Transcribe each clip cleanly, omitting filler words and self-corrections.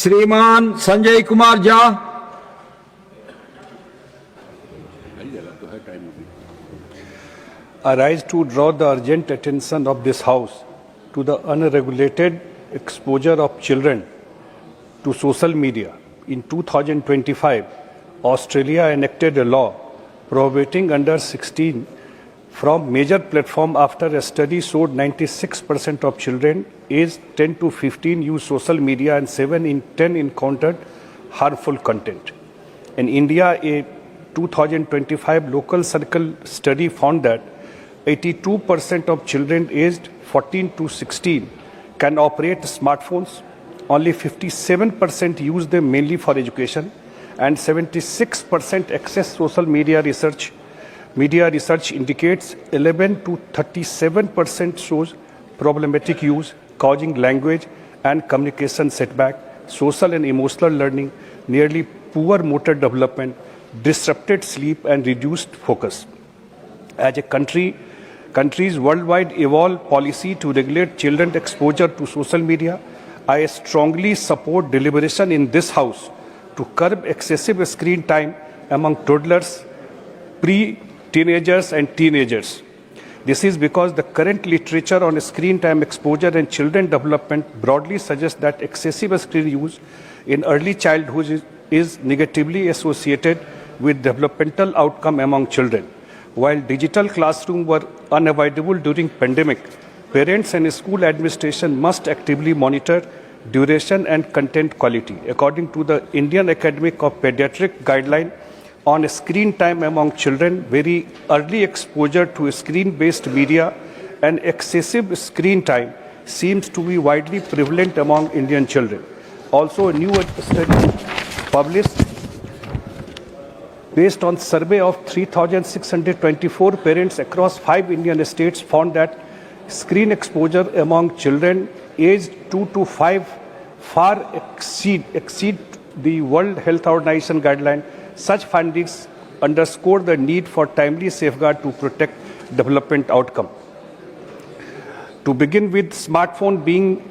Shriman Sanjay Kumar Jha. I rise to draw the urgent attention of this House to the unregulated exposure of children to social media. In 2025, Australia enacted a law prohibiting under 16 from major platforms after a study showed 96% of children aged 10 to 15 use social media and 7 in 10 encountered harmful content. In India, a 2025 local circle study found that 82% of children aged 14 to 16 can operate smartphones. Only 57% use them mainly for education, and 76% access social media research. Media research indicates 11 to 37% shows problematic use, causing language and communication setback, social and emotional learning, nearly poor motor development, disrupted sleep, and reduced focus. As a countries worldwide evolve policy to regulate children's exposure to social media, I strongly support deliberation in this House to curb excessive screen time among toddlers, pre-teenagers and teenagers. This is because the current literature on screen time exposure and children development broadly suggests that excessive screen use in early childhood is negatively associated with developmental outcome among children. While digital classrooms were unavoidable during pandemic, parents and school administration must actively monitor duration and content quality. According to the Indian Academy of Pediatric Guideline on screen time among children, very early exposure to screen-based media and excessive screen time seems to be widely prevalent among Indian children. Also, a new study published based on survey of 3,624 parents across 5 Indian states found that screen exposure among children aged 2 to 5 far exceed the World Health Organization guideline. Such findings underscore the need for timely safeguard to protect development outcome. To begin with, smartphone being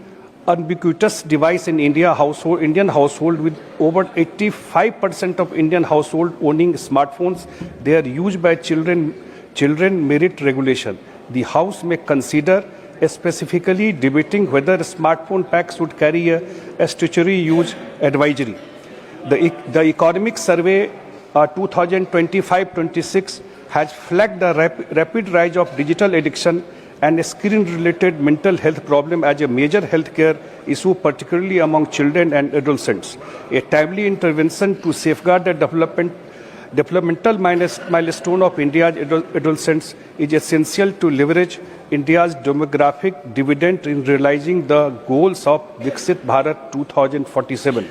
ubiquitous device in Indian household with over 85% of Indian household owning smartphones, they are used by children merit regulation. The House may consider specifically debating whether smartphone packs would carry a statutory use advisory. The economic survey 2025-26 has flagged the rapid rise of digital addiction and screen-related mental health problem as a major healthcare issue, particularly among children and adolescents. A timely intervention to safeguard the developmental milestone of India's adolescents is essential to leverage India's demographic dividend in realizing the goals of Viksit Bharat 2047.